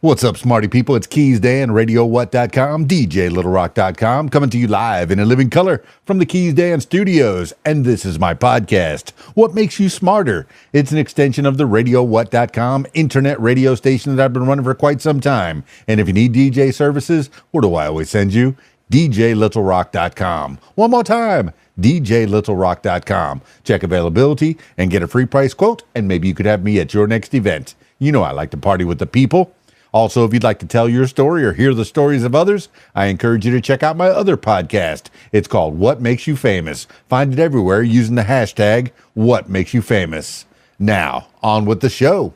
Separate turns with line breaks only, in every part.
What's up, smarty people? It's KeysDAN, RadioWhat.com, DJLittleRock.com, coming to you live in a living color from the KeysDAN studios. And this is my podcast, What Makes You Smarter? It's an extension of the RadioWhat.com internet radio station that I've been running for quite some time. And if you need DJ services, where do I always send you? DJLittleRock.com. One more time, DJLittleRock.com. Check availability and get a free price quote, and maybe you could have me at your next event. You know I like to party with the people. Also, if you'd like to tell your story or hear the stories of others, I encourage you to check out my other podcast. It's called What Makes You Famous. Find it everywhere using the hashtag What Makes You Famous. Now, on with the show.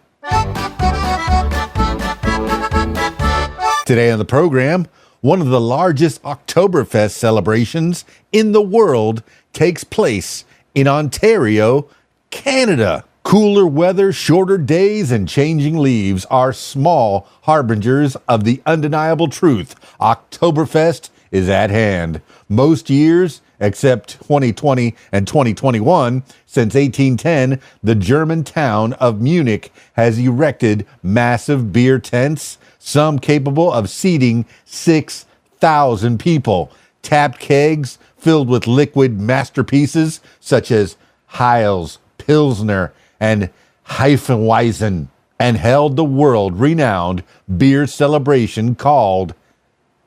Today on the program, one of the largest Oktoberfest celebrations in the world takes place in Ontario, Canada. Cooler weather, shorter days, and changing leaves are small harbingers of the undeniable truth. Oktoberfest is at hand. Most years, except 2020 and 2021, since 1810, the German town of Munich has erected massive beer tents, some capable of seating 6,000 people. Tapped kegs filled with liquid masterpieces such as Heils, Pilsner, and Hefeweizen, and held the world-renowned beer celebration called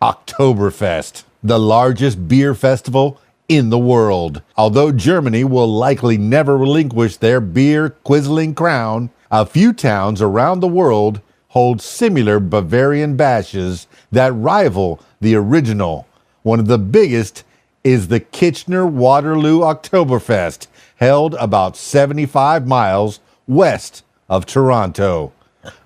Oktoberfest, the largest beer festival in the world. Although Germany will likely never relinquish their beer-quizzling crown, a few towns around the world hold similar Bavarian bashes that rival the original. One of the biggest is the Kitchener-Waterloo Oktoberfest, held about 75 miles west of Toronto.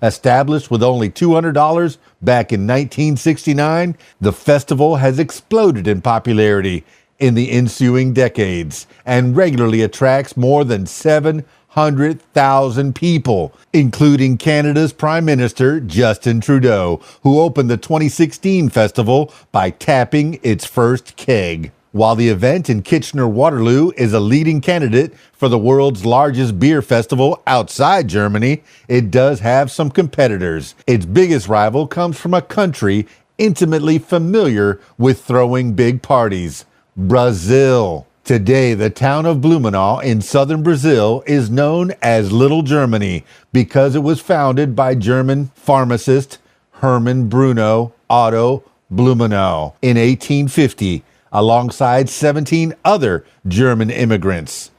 Established with only $200 back in 1969, the festival has exploded in popularity in the ensuing decades and regularly attracts more than 700,000 people, including Canada's Prime Minister Justin Trudeau, who opened the 2016 festival by tapping its first keg. While the event in Kitchener-Waterloo is a leading candidate for the world's largest beer festival outside Germany, it does have some competitors. Its biggest rival comes from a country intimately familiar with throwing big parties, Brazil. Today, the town of Blumenau in southern Brazil is known as Little Germany because it was founded by German pharmacist Hermann Bruno Otto Blumenau in 1850. Alongside 17 other German immigrants.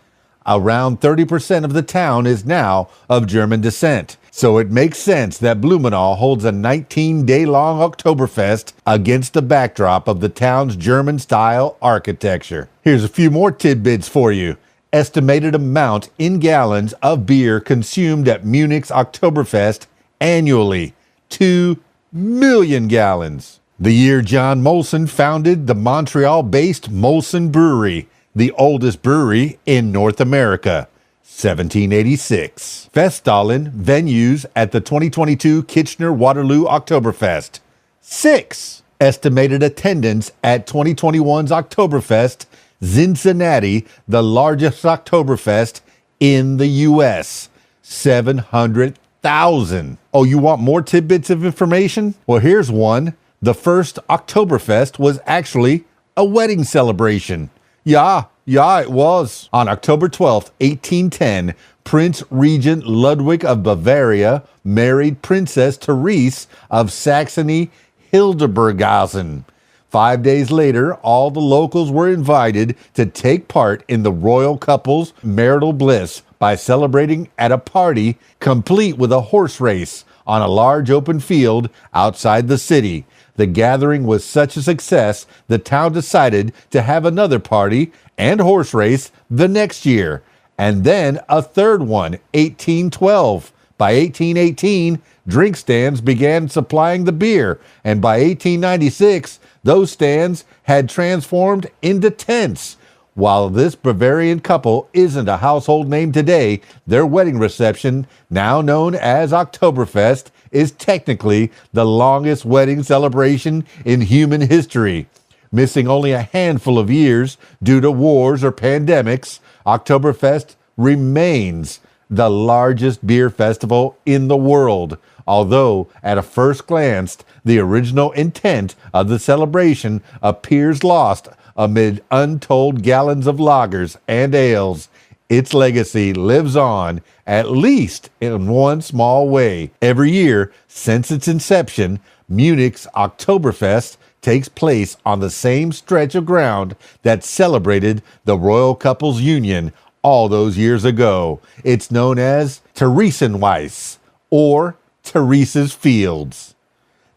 Around 30% of the town is now of German descent, so it makes sense that Blumenau holds a 19-day-long Oktoberfest against the backdrop of the town's German-style architecture. Here's a few more tidbits for you. Estimated amount in gallons of beer consumed at Munich's Oktoberfest annually, 2 million gallons. The year John Molson founded the Montreal-based Molson Brewery, the oldest brewery in North America, 1786. Festallen venues at the 2022 Kitchener-Waterloo Oktoberfest. 6. Estimated attendance at 2021's Oktoberfest, Cincinnati, the largest Oktoberfest in the U.S., 700,000. Oh, you want more tidbits of information? Well, here's one. The first Oktoberfest was actually a wedding celebration. Yeah, it was. On October 12th, 1810, Prince Regent Ludwig of Bavaria married Princess Therese of Saxony-Hildburghausen. 5 days later, all the locals were invited to take part in the royal couple's marital bliss by celebrating at a party complete with a horse race on a large open field outside the city. The gathering was such a success, the town decided to have another party and horse race the next year, and then a third one, 1812. By 1818, drink stands began supplying the beer, and by 1896, those stands had transformed into tents. While this Bavarian couple isn't a household name today, their wedding reception, now known as Oktoberfest, is technically the longest wedding celebration in human history. Missing only a handful of years due to wars or pandemics, Oktoberfest remains the largest beer festival in the world. although at a first glance, the original intent of the celebration appears lost amid untold gallons of lagers and ales. Its legacy lives on, at least in one small way. Every year since its inception, Munich's Oktoberfest takes place on the same stretch of ground that celebrated the royal couple's union all those years ago. It's known as Theresienwiese, or Teresa's Fields.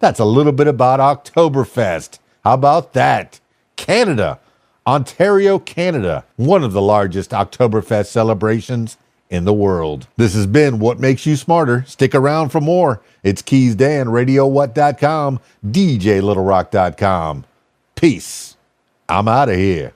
That's a little bit about Oktoberfest. How about that? Canada, Ontario, Canada, one of the largest Oktoberfest celebrations in the world. This has been What Makes You Smarter. Stick around for more. It's KeysDAN, RadioWhat.com, DJLittleRock.com. Peace. I'm out of here.